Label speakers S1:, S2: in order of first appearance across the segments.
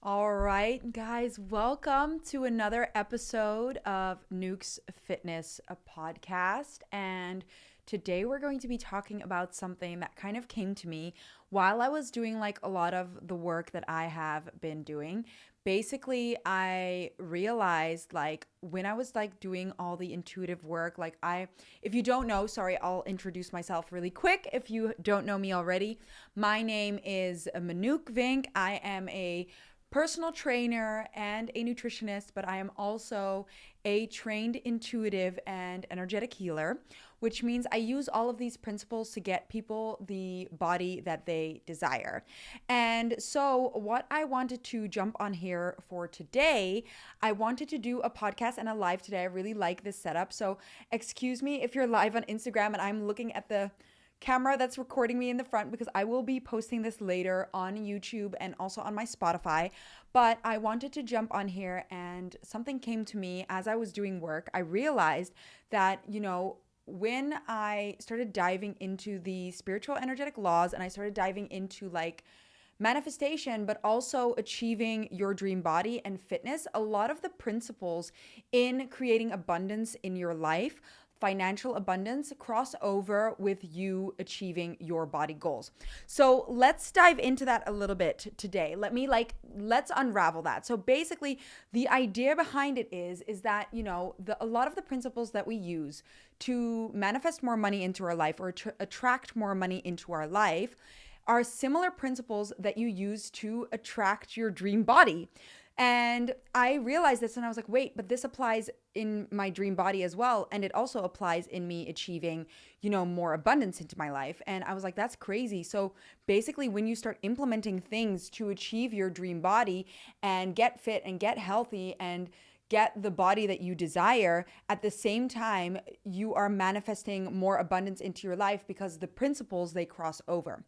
S1: All right, guys, welcome to another episode of Nuke's Fitness a podcast. And today we're going to be talking about something that kind of came to me while I was doing like a lot of the work that I have been doing. Basically, I realized like when I was like doing all the intuitive work, if you don't know, sorry, I'll introduce myself really quick. If you don't know me already, my name is Manuk Vink. I am a personal trainer and a nutritionist, but I am also a trained intuitive and energetic healer, which means I use all of these principles to get people the body that they desire. And so, what I wanted to jump on here for today, I wanted to do a podcast and a live today. I really like this setup. So, excuse me if you're live on Instagram and I'm looking at the camera that's recording me in the front because I will be posting this later on YouTube and also on my Spotify. But I wanted to jump on here and something came to me as I was doing work. I realized that, when I started diving into the spiritual energetic laws and I started diving into like manifestation, but also achieving your dream body and fitness, a lot of the principles in creating abundance in your life, financial abundance, cross over with you achieving your body goals. So let's dive into that a little bit today. Let's unravel that. So basically the idea behind it is that, a lot of the principles that we use to manifest more money into our life or to attract more money into our life are similar principles that you use to attract your dream body. And I realized this and I was like, wait, but this applies in my dream body as well. And it also applies in me achieving, more abundance into my life. And I was like, that's crazy. So basically, when you start implementing things to achieve your dream body and get fit and get healthy and get the body that you desire, at the same time, you are manifesting more abundance into your life because the principles, they cross over.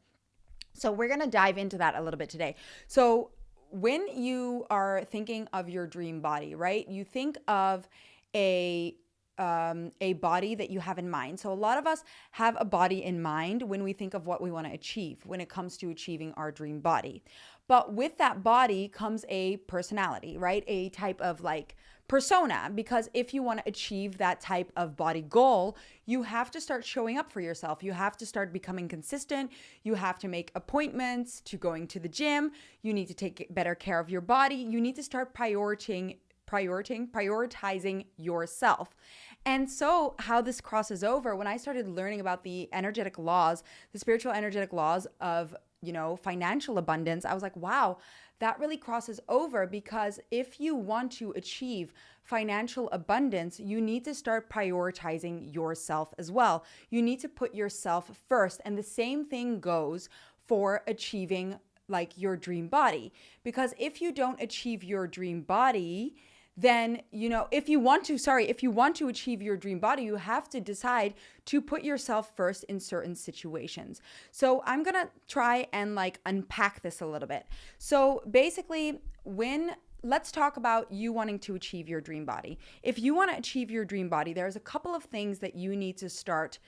S1: So we're going to dive into that a little bit today. So when you are thinking of your dream body, right? You think of a body that you have in mind. So a lot of us have a body in mind when we think of what we want to achieve when it comes to achieving our dream body. But with that body comes a personality, right? A type of like persona, because if you want to achieve that type of body goal, you have to start showing up for yourself. You have to start becoming consistent. You have to make appointments to going to the gym. You need to take better care of your body. You need to start prioritizing yourself. And so how this crosses over, when I started learning about the energetic laws, the spiritual energetic laws of, financial abundance, I was like, wow, that really crosses over, because if you want to achieve financial abundance, you need to start prioritizing yourself as well. You need to put yourself first. And the same thing goes for achieving like your dream body, because if you don't achieve your dream body, then, if you want to achieve your dream body, you have to decide to put yourself first in certain situations. So I'm going to try and like unpack this a little bit. So basically, let's talk about you wanting to achieve your dream body. If you want to achieve your dream body, there's a couple of things that you need to start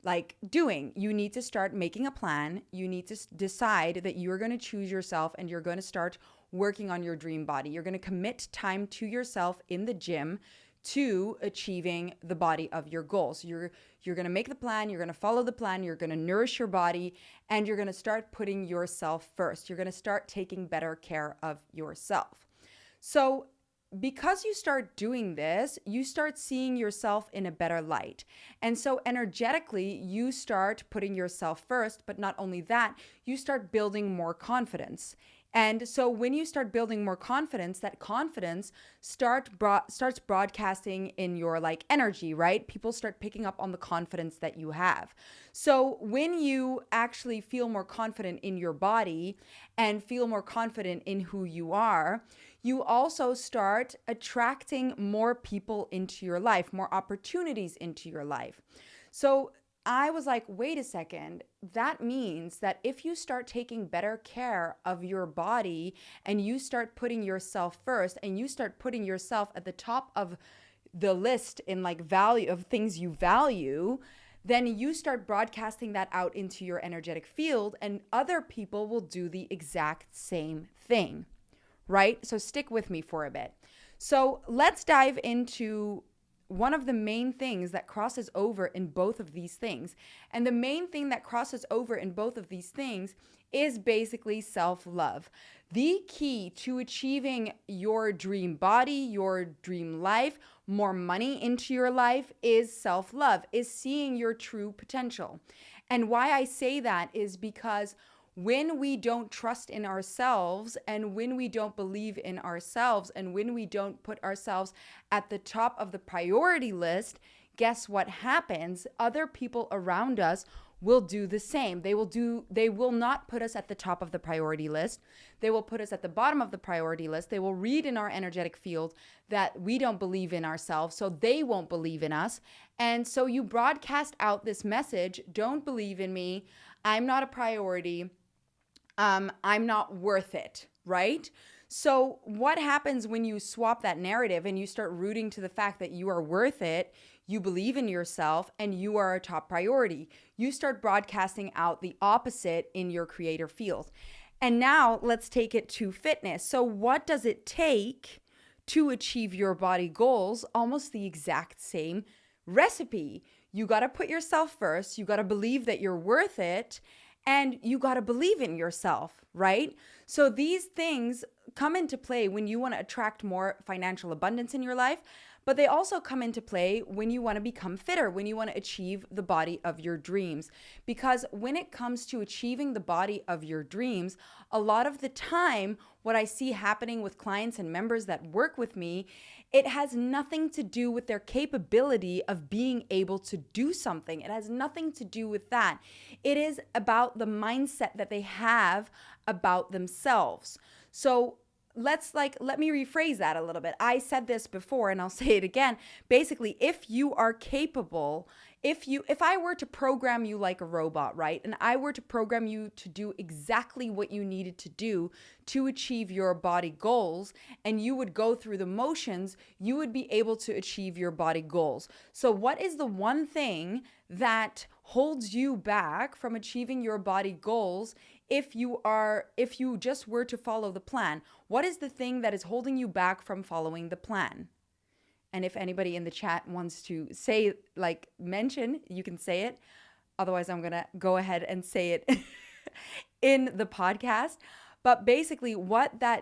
S1: like doing. You need to start making a plan. You need to decide that you're going to choose yourself and you're going to start working on your dream body. You're going to commit time to yourself in the gym to achieving the body of your goals. You're going to make the plan, you're going to follow the plan, you're going to nourish your body, and you're going to start putting yourself first. You're going to start taking better care of yourself. So because you start doing this, you start seeing yourself in a better light. And so energetically, you start putting yourself first, but not only that, you start building more confidence. And so when you start building more confidence, that confidence starts broadcasting in your like energy, right? People start picking up on the confidence that you have. So when you actually feel more confident in your body and feel more confident in who you are, you also start attracting more people into your life, more opportunities into your life. So I was like, wait a second, that means that if you start taking better care of your body and you start putting yourself first and you start putting yourself at the top of the list in like value of things you value, then you start broadcasting that out into your energetic field and other people will do the exact same thing, right? So stick with me for a bit. So let's dive into one of the main things that crosses over in both of these things. And the main thing that crosses over in both of these things is basically self-love. The key to achieving your dream body, your dream life, more money into your life is self-love, is seeing your true potential. And why I say that is because when we don't trust in ourselves and when we don't believe in ourselves and when we don't put ourselves at the top of the priority list, guess what happens? Other people around us will do the same. They will not put us at the top of the priority list. They will put us at the bottom of the priority list. They will read in our energetic field that we don't believe in ourselves, so they won't believe in us. And so you broadcast out this message, don't believe in me. I'm not a priority. I'm not worth it, right? So what happens when you swap that narrative and you start rooting to the fact that you are worth it, you believe in yourself, and you are a top priority? You start broadcasting out the opposite in your creator field. And now let's take it to fitness. So what does it take to achieve your body goals? Almost the exact same recipe. You got to put yourself first. You got to believe that you're worth it. And you got to believe in yourself, right? So these things come into play when you want to attract more financial abundance in your life, but they also come into play when you want to become fitter, when you want to achieve the body of your dreams. Because when it comes to achieving the body of your dreams, a lot of the time, what I see happening with clients and members that work with me, it has nothing to do with their capability of being able to do something. It has nothing to do with that. It is about the mindset that they have about themselves. So let me rephrase that a little bit. I said this before and I'll say it again. Basically, if you are capable, if I were to program you like a robot, right? And I were to program you to do exactly what you needed to do to achieve your body goals, and you would go through the motions, you would be able to achieve your body goals. So what is the one thing that holds you back from achieving your body goals if you just were to follow the plan? What is the thing that is holding you back from following the plan? And if anybody in the chat wants to say, mention, you can say it. Otherwise, I'm going to go ahead and say it in the podcast. But basically what the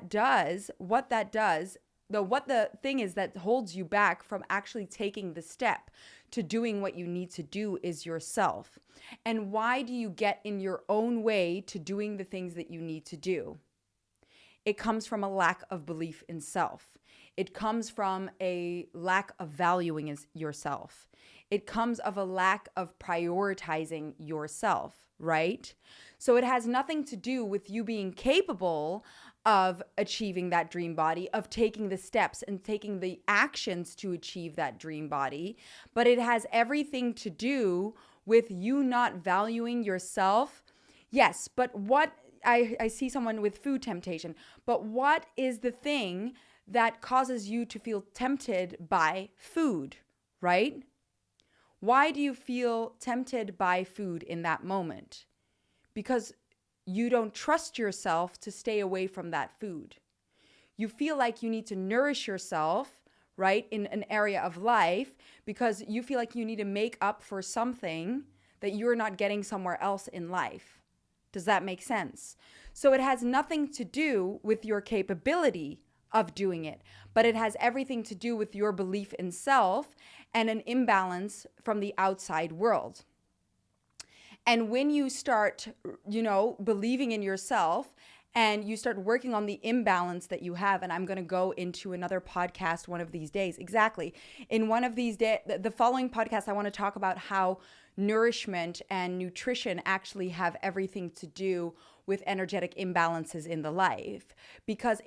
S1: thing is that holds you back from actually taking the step to doing what you need to do is yourself. And why do you get in your own way to doing the things that you need to do? It comes from a lack of belief in self. It comes from a lack of valuing yourself. It comes of a lack of prioritizing yourself, right? So it has nothing to do with you being capable of achieving that dream body, of taking the steps and taking the actions to achieve that dream body, but it has everything to do with you not valuing yourself. Yes, but what I see someone with food temptation, but what is the thing that causes you to feel tempted by food, right? Why do you feel tempted by food in that moment? Because you don't trust yourself to stay away from that food. You feel like you need to nourish yourself, right, in an area of life because you feel like you need to make up for something that you're not getting somewhere else in life. Does that make sense? So it has nothing to do with your capability of doing it, but it has everything to do with your belief in self and an imbalance from the outside world. And when you start, believing in yourself and you start working on the imbalance that you have, and I'm going to go into another podcast one of these days. Exactly. In one of these days, the following podcast, I want to talk about how nourishment and nutrition actually have everything to do with energetic imbalances in the life. Because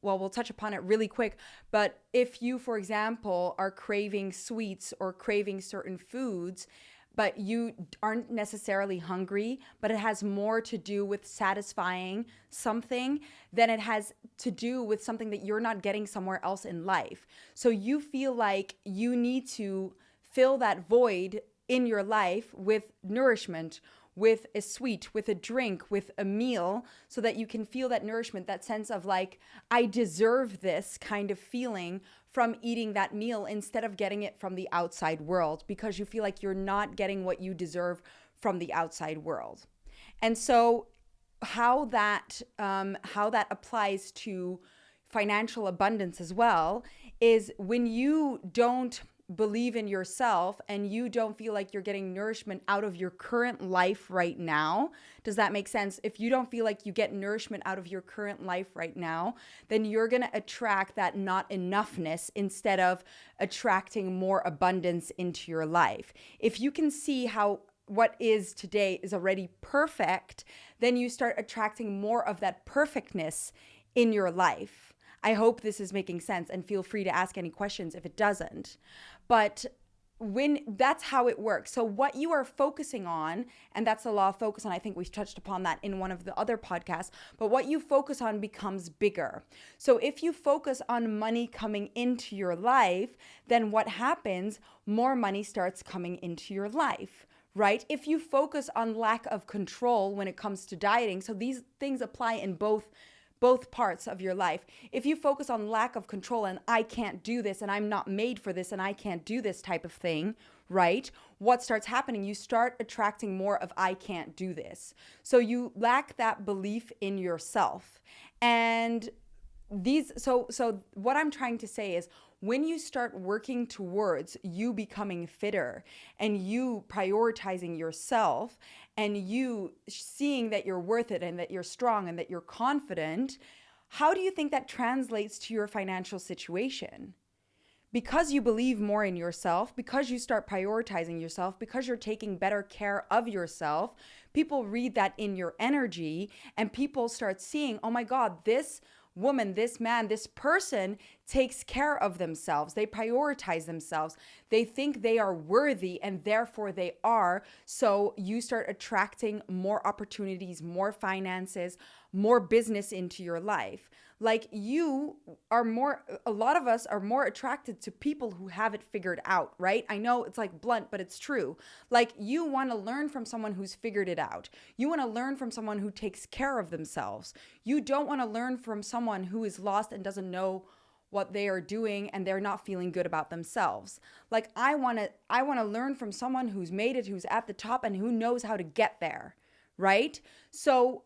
S1: we'll touch upon it really quick, but if you, for example, are craving sweets or craving certain foods, but you aren't necessarily hungry, but it has more to do with satisfying something than it has to do with something that you're not getting somewhere else in life. So you feel like you need to fill that void in your life with nourishment, with a sweet, with a drink, with a meal, so that you can feel that nourishment, that sense of like, I deserve this kind of feeling from eating that meal instead of getting it from the outside world, because you feel like you're not getting what you deserve from the outside world. And so how that applies to financial abundance as well is when you don't believe in yourself and you don't feel like you're getting nourishment out of your current life right now. Does that make sense? If you don't feel like you get nourishment out of your current life right now, then you're going to attract that not enoughness instead of attracting more abundance into your life. If you can see how what is today is already perfect, then you start attracting more of that perfectness in your life. I hope this is making sense, and feel free to ask any questions if it doesn't. But when that's how it works. So what you are focusing on, and that's the law of focus, and I think we've touched upon that in one of the other podcasts, but what you focus on becomes bigger. So if you focus on money coming into your life, then what happens? More money starts coming into your life. Right? If you focus on lack of control when it comes to dieting, so these things apply in both parts of your life. If you focus on lack of control and I can't do this and I'm not made for this and I can't do this type of thing, right? What starts happening? You start attracting more of I can't do this. So you lack that belief in yourself. And so what I'm trying to say is, when you start working towards you becoming fitter and you prioritizing yourself and you seeing that you're worth it and that you're strong and that you're confident, how do you think that translates to your financial situation? Because you believe more in yourself, because you start prioritizing yourself, because you're taking better care of yourself, people read that in your energy and people start seeing, oh my God, this woman, this man, this person takes care of themselves. They prioritize themselves. They think they are worthy and therefore they are. So you start attracting more opportunities, more finances, more business into your life. Like a lot of us are more attracted to people who have it figured out, right? I know it's like blunt, but it's true. Like you want to learn from someone who's figured it out. You want to learn from someone who takes care of themselves. You don't want to learn from someone who is lost and doesn't know what they are doing and they're not feeling good about themselves. Like I want to learn from someone who's made it, who's at the top and who knows how to get there, right? So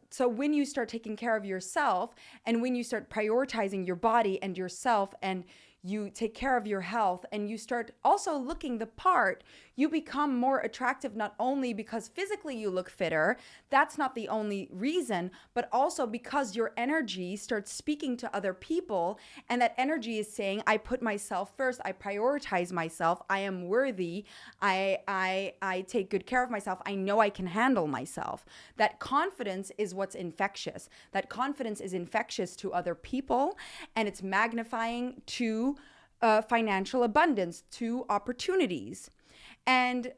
S1: so when you start taking care of yourself and when you start prioritizing your body and yourself and you take care of your health and you start also looking the part, you become more attractive, not only because physically you look fitter, that's not the only reason, but also because your energy starts speaking to other people, and that energy is saying, I put myself first, I prioritize myself, I am worthy, I take good care of myself, I know I can handle myself. That confidence is what's infectious. That confidence is infectious to other people, and it's magnifying to financial abundance, to opportunities. And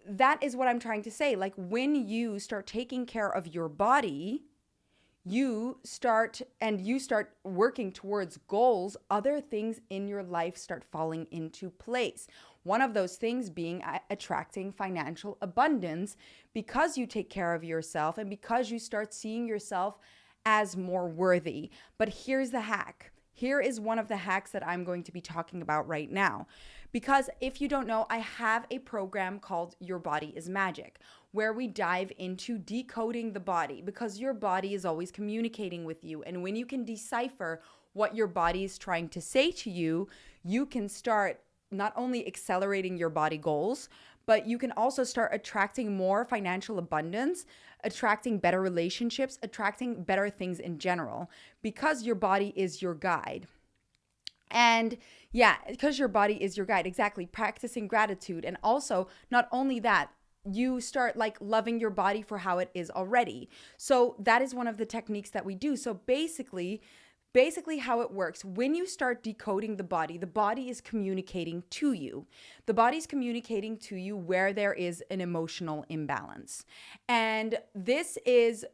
S1: that is what I'm trying to say. Like when you start taking care of your body, you start working towards goals, other things in your life start falling into place. One of those things being attracting financial abundance because you take care of yourself and because you start seeing yourself as more worthy. But here's the hack. Here is one of the hacks that I'm going to be talking about right now. Because if you don't know, I have a program called Your Body is Magic, where we dive into decoding the body, because your body is always communicating with you. And when you can decipher what your body is trying to say to you, you can start not only accelerating your body goals, but you can also start attracting more financial abundance, attracting better relationships, attracting better things in general, because your body is your guide. And yeah, because your body is your guide, exactly, practicing gratitude. And also, not only that, you start like loving your body for how it is already. So that is one of the techniques that we do. So basically, basically how it works, when you start decoding the body is communicating to you. The body's communicating to you where there is an emotional imbalance. And this is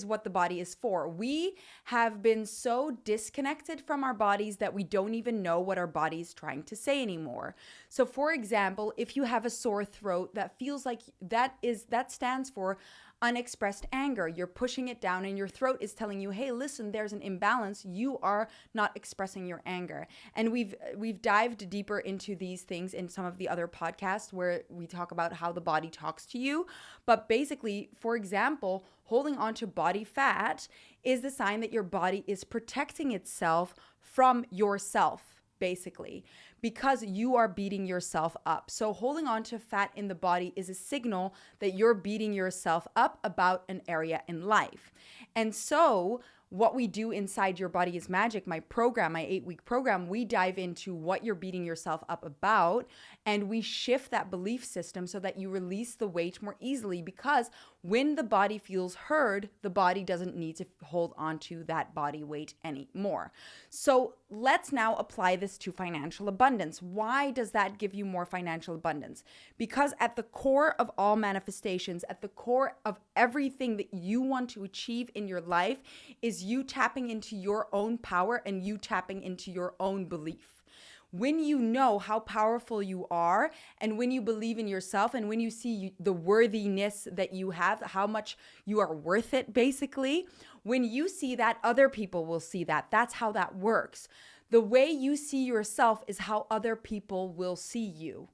S1: what the body is for. We have been so disconnected from our bodies that we don't even know what our body is trying to say anymore. So for example, if you have a sore throat, that feels like that stands for unexpressed anger. You're pushing it down and your throat is telling you, hey, listen, there's an imbalance. You are not expressing your anger. And we've dived deeper into these things in some of the other podcasts where we talk about how the body talks to you. But basically, for example, holding on to body fat is the sign that your body is protecting itself from yourself, basically, because you are beating yourself up. So holding on to fat in the body is a signal that you're beating yourself up about an area in life. And so what we do inside Your Body is Magic, my program, my 8-week program, we dive into what you're beating yourself up about, and we shift that belief system so that you release the weight more easily, because when the body feels heard, the body doesn't need to hold on to that body weight anymore. So let's now apply this to financial abundance. Why does that give you more financial abundance? Because at the core of all manifestations, at the core of everything that you want to achieve in your life is you tapping into your own power and you tapping into your own belief. When you know how powerful you are, and when you believe in yourself, and when you see the worthiness that you have, how much you are worth it, basically, when you see that, other people will see that. That's how that works. The way you see yourself is how other people will see you.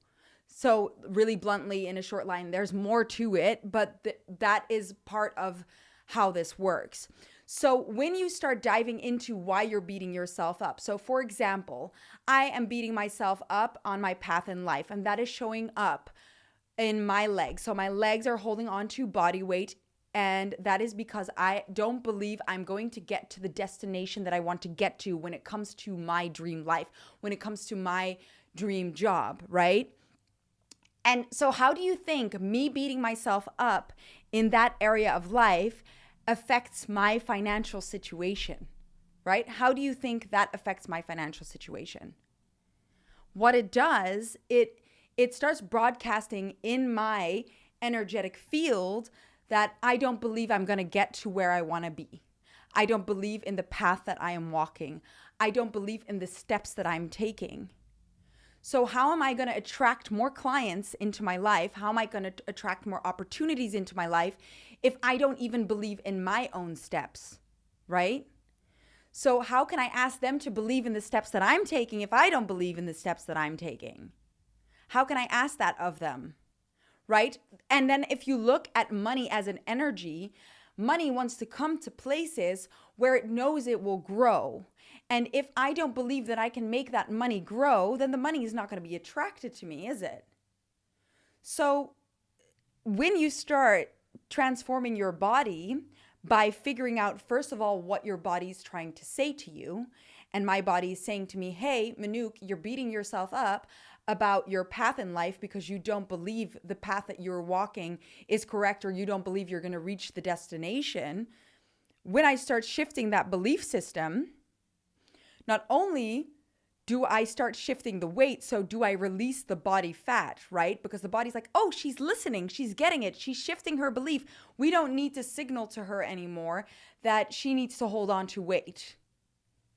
S1: So really bluntly, in a short line, there's more to it, but that is part of how this works. So when you start diving into why you're beating yourself up. So for example, I am beating myself up on my path in life, and that is showing up in my legs. So my legs are holding on to body weight, and that is because I don't believe I'm going to get to the destination that I want to get to when it comes to my dream life, when it comes to my dream job, right? And so how do you think me beating myself up in that area of life affects my financial situation, right? How do you think that affects my financial situation? What it does, it starts broadcasting in my energetic field that I don't believe I'm going to get to where I want to be. I don't believe in the path that I am walking. I don't believe in the steps that I'm taking. So how am I going to attract more clients into my life? How am I going to attract more opportunities into my life if I don't even believe in my own steps, right? So how can I ask them to believe in the steps that I'm taking if I don't believe in the steps that I'm taking? How can I ask that of them, right? And then if you look at money as an energy, money wants to come to places where it knows it will grow. And if I don't believe that I can make that money grow, then the money is not going to be attracted to me, is it? So when you start transforming your body by figuring out, first of all, what your body's trying to say to you, and my body is saying to me, hey, Manouk, you're beating yourself up about your path in life because you don't believe the path that you're walking is correct, or you don't believe you're going to reach the destination. When I start shifting that belief system, not only do I start shifting the weight, so do I release the body fat, right? Because the body's like, oh, she's listening, she's getting it, she's shifting her belief. We don't need to signal to her anymore that she needs to hold on to weight,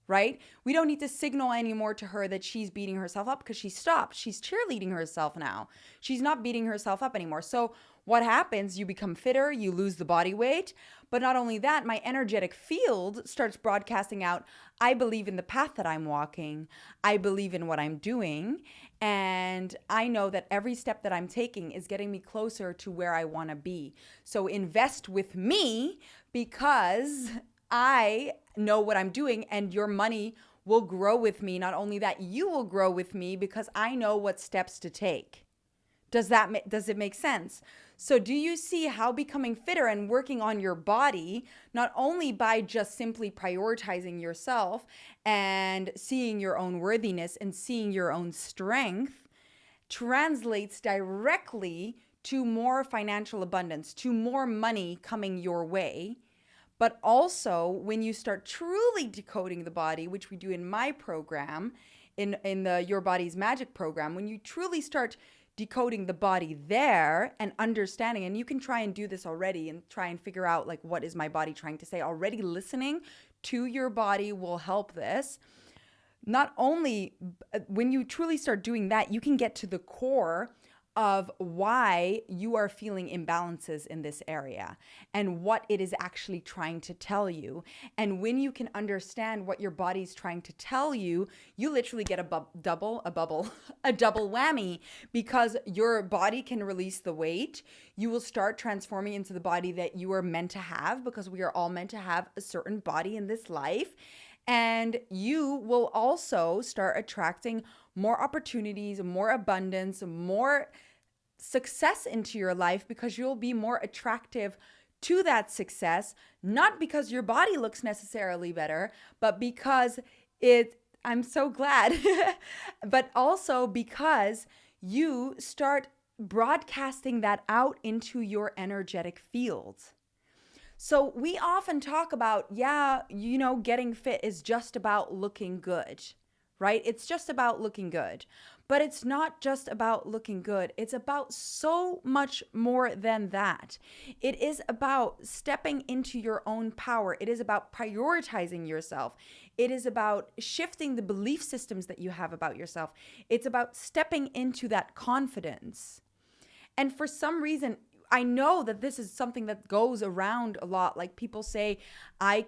S1: right? We don't need to signal anymore to her that she's beating herself up, because she stopped. She's cheerleading herself now. She's not beating herself up anymore. So what happens? You become fitter, you lose the body weight. But not only that, my energetic field starts broadcasting out, I believe in the path that I'm walking. I believe in what I'm doing. And I know that every step that I'm taking is getting me closer to where I want to be. So invest with me, because I know what I'm doing, and your money will grow with me. Not only that, you will grow with me because I know what steps to take. Does it make sense? So do you see how becoming fitter and working on your body, not only by just simply prioritizing yourself and seeing your own worthiness and seeing your own strength, translates directly to more financial abundance, to more money coming your way, But also when you start truly decoding the body, which we do in my program, in the Your Body's Magic program, when you truly start decoding the body there and understanding, and you can try and do this already and try and figure out like, what is my body trying to say? Already listening to your body will help this. Not only when you truly start doing that, you can get to the core of why you are feeling imbalances in this area and what it is actually trying to tell you. And when you can understand what your body's trying to tell you, you literally get a double whammy, because your body can release the weight. You will start transforming into the body that you are meant to have, because we are all meant to have a certain body in this life. And you will also start attracting more opportunities, more abundance, more success into your life, because you'll be more attractive to that success, not because your body looks necessarily better, but because I'm so glad, but also because you start broadcasting that out into your energetic field. So we often talk about, getting fit is just about looking good, right? It's just about looking good. But it's not just about looking good. It's about so much more than that. It is about stepping into your own power. It is about prioritizing yourself. It is about shifting the belief systems that you have about yourself. It's about stepping into that confidence. And for some reason, I know that this is something that goes around a lot. Like, people say, I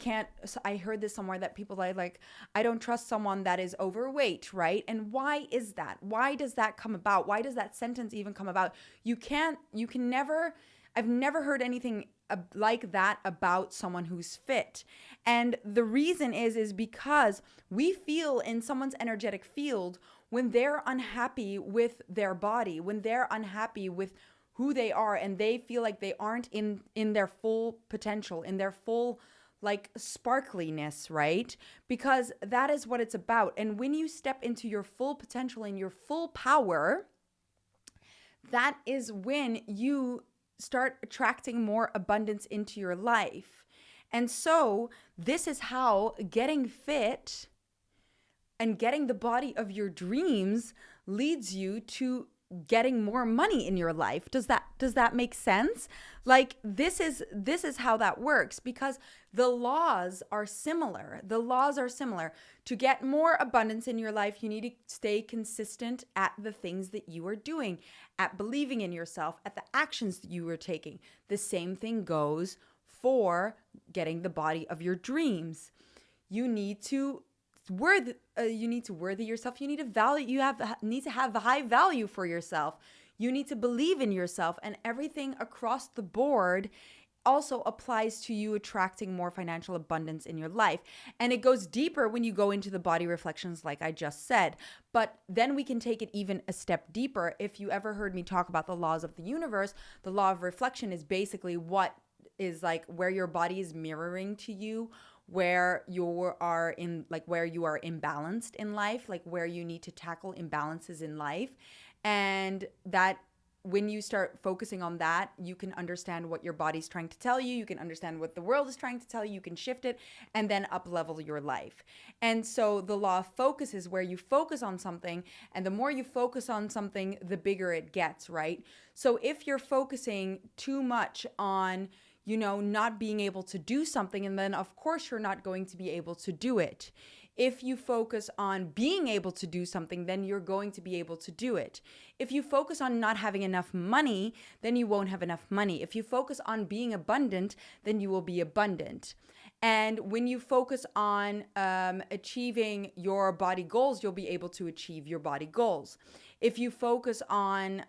S1: heard this somewhere, that people like, I don't trust someone that is overweight, right? And why is that? Why does that come about? Why does that sentence even come about? I've never heard anything like that about someone who's fit. And the reason is because we feel in someone's energetic field when they're unhappy with their body, when they're unhappy with who they are, and they feel like they aren't in their full potential, in their full sparkliness, right? Because that is what it's about. And when you step into your full potential and your full power, that is when you start attracting more abundance into your life. And so this is how getting fit and getting the body of your dreams leads you to getting more money in your life. Does that make sense? Like, this is how that works, because the laws are similar. To get more abundance in your life, you need to stay consistent at the things that you are doing, at believing in yourself, at the actions that you are taking. The same thing goes for getting the body of your dreams. You need to worthy yourself. You need to have a high value for yourself. You need to believe in yourself, and everything across the board also applies to you attracting more financial abundance in your life. And it goes deeper when you go into the body reflections, like I just said. But then we can take it even a step deeper. If you ever heard me talk about the laws of the universe, the law of reflection is basically what is like where your body is mirroring to you, where you are imbalanced in life, like where you need to tackle imbalances in life. And that when you start focusing on that, you can understand what your body's trying to tell you. You can understand what the world is trying to tell you. You can shift it and then up level your life. And so the law of focus is where you focus on something, and the more you focus on something, the bigger it gets, right? So if you're focusing too much on not being able to do something, and then of course you're not going to be able to do it. If you focus on being able to do something, then you're going to be able to do it. If you focus on not having enough money, then you won't have enough money. If you focus on being abundant, then you will be abundant. And when you focus on achieving your body goals, you'll be able to achieve your body goals. If you focus on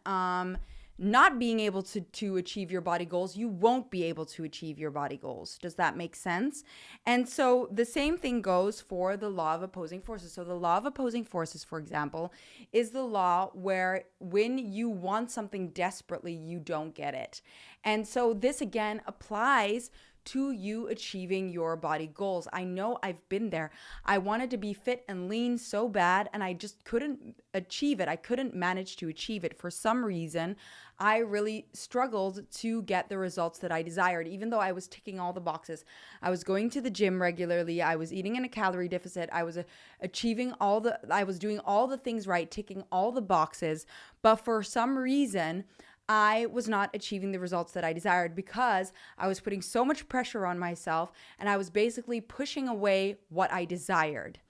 S1: not being able to achieve your body goals, you won't be able to achieve your body goals. Does that make sense? And so the same thing goes for the law of opposing forces. So the law of opposing forces, for example, is the law where when you want something desperately, you don't get it. And so this again applies to you achieving your body goals. I know I've been there. I wanted to be fit and lean so bad, and I just couldn't achieve it. I couldn't manage to achieve it. For some reason, I really struggled to get the results that I desired, even though I was ticking all the boxes. I was going to the gym regularly. I was eating in a calorie deficit. I was I was doing all the things right, ticking all the boxes. But for some reason, I was not achieving the results that I desired because I was putting so much pressure on myself, and I was basically pushing away what I desired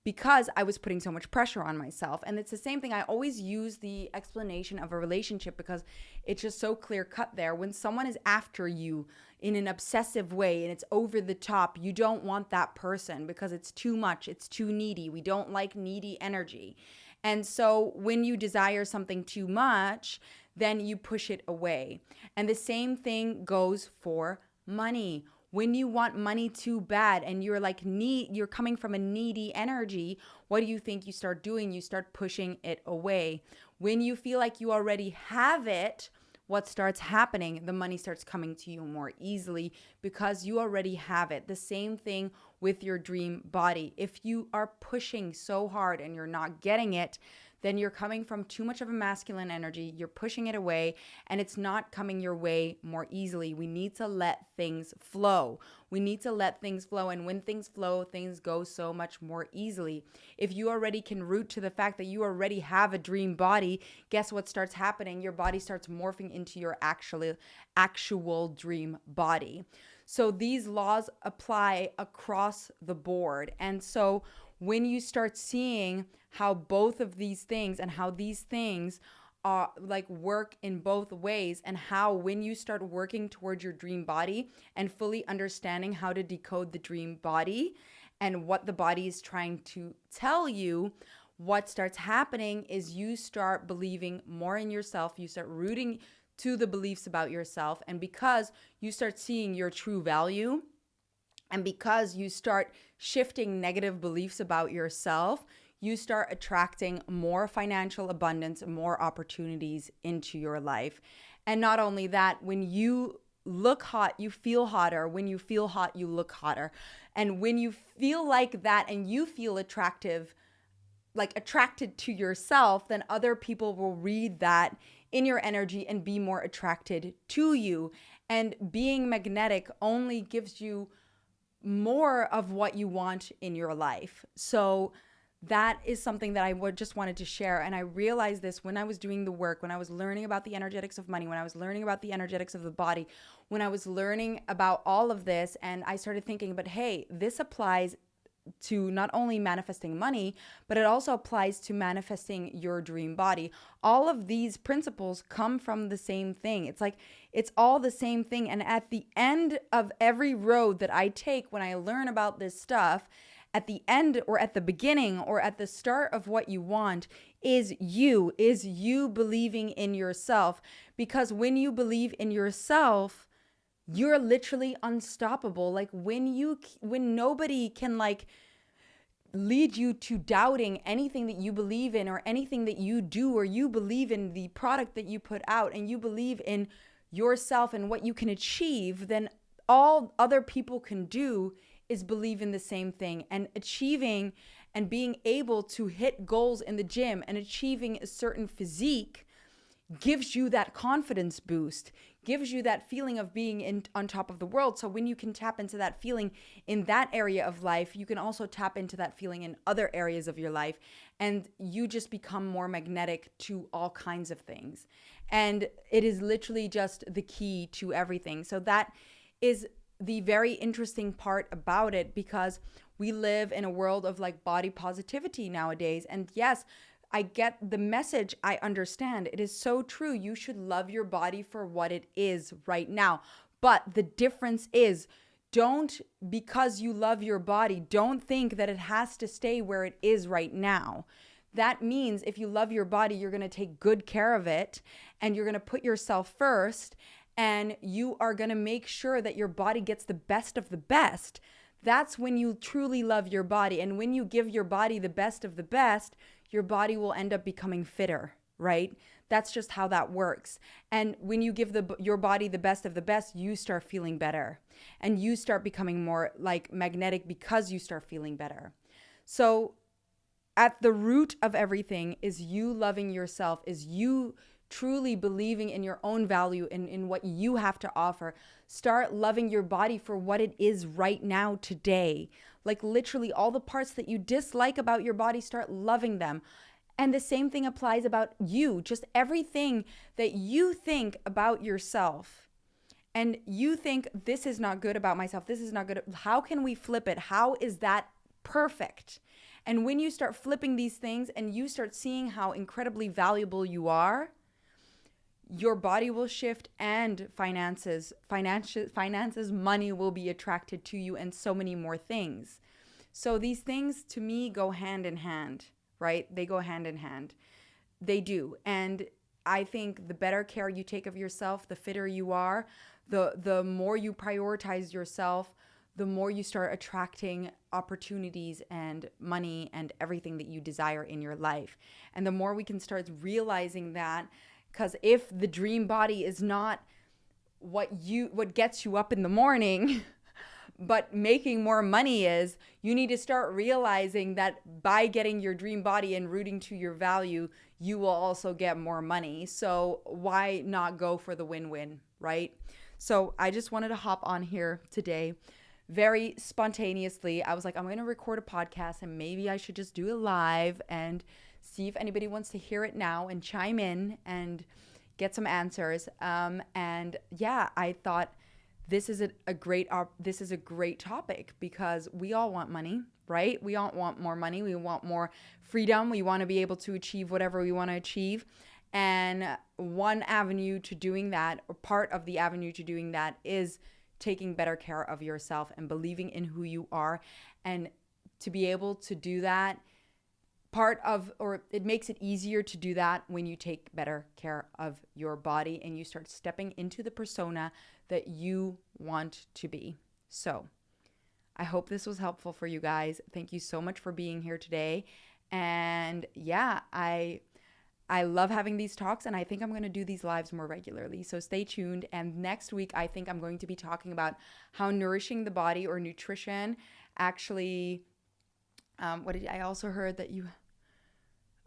S1: because I was putting so much pressure on myself. And it's the same thing. I always use the explanation of a relationship because it's just so clear cut there. When someone is after you in an obsessive way and it's over the top, you don't want that person because it's too much. It's too needy. We don't like needy energy. And so when you desire something too much, then you push it away. And the same thing goes for money. When you want money too bad and you're you're coming from a needy energy, what do you think you start doing? You start pushing it away. When you feel like you already have it, what starts happening? The money starts coming to you more easily because you already have it. The same thing with your dream body. If you are pushing so hard and you're not getting it, then you're coming from too much of a masculine energy. You're pushing it away and it's not coming your way more easily. We need to let things flow. We need to let things flow. And when things flow, things go so much more easily. If you already can root to the fact that you already have a dream body, guess what starts happening? Your body starts morphing into your actual dream body. So these laws apply across the board. And so when you start seeing how both of these things and how these things are work in both ways, and how when you start working towards your dream body and fully understanding how to decode the dream body and what the body is trying to tell you, what starts happening is you start believing more in yourself. You start rooting to the beliefs about yourself. And because you start seeing your true value, and because you start shifting negative beliefs about yourself, you start attracting more financial abundance, more opportunities into your life. And not only that, when you look hot, you feel hotter. When you feel hot, you look hotter. And when you feel like that and you feel attracted to yourself, then other people will read that in your energy and be more attracted to you. And being magnetic only gives you more of what you want in your life. So that is something that I just wanted to share. And I realized this when I was doing the work, when I was learning about the energetics of money, when I was learning about the energetics of the body, when I was learning about all of this, and I started thinking, but hey, this applies to not only manifesting money, but it also applies to manifesting your dream body. All of these principles come from the same thing. It's all the same thing. And at the end of every road that I take when I learn about this stuff, at the end or at the beginning or at the start of what you want is you believing in yourself. Because when you believe in yourself, you're literally unstoppable. When nobody can lead you to doubting anything that you believe in or anything that you do, or you believe in the product that you put out and you believe in yourself and what you can achieve, then all other people can do is believe in the same thing. And achieving and being able to hit goals in the gym and achieving a certain physique gives you that confidence boost, gives you that feeling of being on top of the world. So when you can tap into that feeling in that area of life, you can also tap into that feeling in other areas of your life. And you just become more magnetic to all kinds of things. And it is literally just the key to everything. So that is the very interesting part about it, because we live in a world of body positivity nowadays. And yes, I get the message. I understand. It is so true. You should love your body for what it is right now. But the difference is, because you love your body, don't think that it has to stay where it is right now. That means if you love your body, you're going to take good care of it and you're going to put yourself first, and you are going to make sure that your body gets the best of the best. That's when you truly love your body. And when you give your body the best of the best, your body will end up becoming fitter. right? That's just how that works. And when you give your body the best of the best, you start feeling better and you start becoming more like magnetic because you start feeling better. So at the root of everything is you loving yourself, is you truly believing in your own value and in what you have to offer. Start loving your body for what it is right now, today. Like literally all the parts that you dislike about your body, start loving them. And the same thing applies about you, just everything that you think about yourself. And you think, this is not good about myself. This is not good. How can we flip it? How is that perfect? And when you start flipping these things and you start seeing how incredibly valuable you are, your body will shift and finances, money will be attracted to you and so many more things. So these things to me go hand in hand, right? They go hand in hand. They do. And I think the better care you take of yourself, the fitter you are, the more you prioritize yourself, the more you start attracting opportunities and money and everything that you desire in your life. And the more we can start realizing that, because if the dream body is not what gets you up in the morning, but making more money is, you need to start realizing that by getting your dream body and rooting to your value, you will also get more money. So why not go for the win-win, right? So I just wanted to hop on here today very spontaneously. I was like, I'm going to record a podcast and maybe I should just do it live and see if anybody wants to hear it now and chime in and get some answers. And yeah, I thought this is a great topic because we all want money, right? We all want more money. We want more freedom. We want to be able to achieve whatever we want to achieve. And one avenue to doing that, or part of the avenue to doing that, is taking better care of yourself and believing in who you are. And to be able to do that, it makes it easier to do that when you take better care of your body and you start stepping into the persona that you want to be. So I hope this was helpful for you guys. Thank you so much for being here today. And yeah, I love having these talks, and I think I'm going to do these lives more regularly. So stay tuned. And next week, I think I'm going to be talking about how nourishing the body, or nutrition, actually, I also heard that you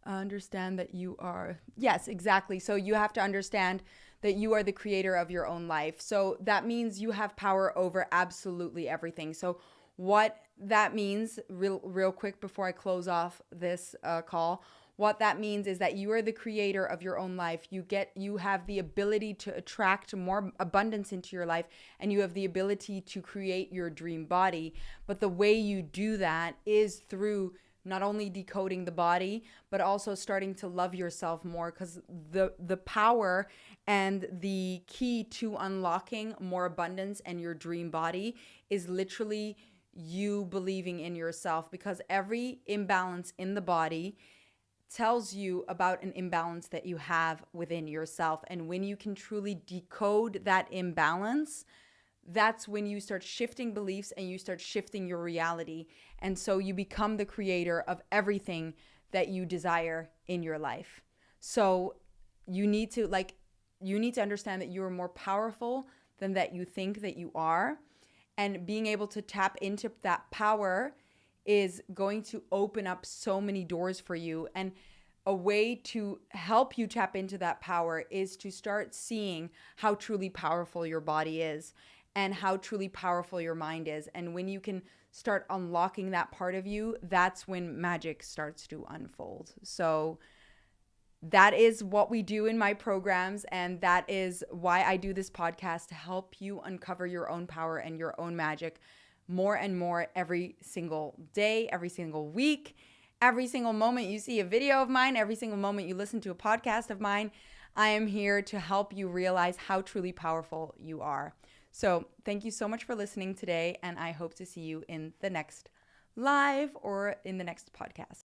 S1: understand that you are, yes, exactly. So you have to understand that you are the creator of your own life. So that means you have power over absolutely everything. So what that means, real quick before I close off this call, what that means is that you are the creator of your own life. You have the ability to attract more abundance into your life, and you have the ability to create your dream body. But the way you do that is through not only decoding the body, but also starting to love yourself more, because the power and the key to unlocking more abundance and your dream body is literally you believing in yourself, because every imbalance in the body tells you about an imbalance that you have within yourself. And when you can truly decode that imbalance, that's when you start shifting beliefs and you start shifting your reality. And so you become the creator of everything that you desire in your life. So you need to understand that you are more powerful than that you think that you are. And being able to tap into that power is going to open up so many doors for you. And a way to help you tap into that power is to start seeing how truly powerful your body is and how truly powerful your mind is. And when you can start unlocking that part of you, that's when magic starts to unfold. So that is what we do in my programs, and that is why I do this podcast, to help you uncover your own power and your own magic more and more every single day, every single week, every single moment you see a video of mine, every single moment you listen to a podcast of mine. I am here to help you realize how truly powerful you are. So thank you so much for listening today, and I hope to see you in the next live or in the next podcast.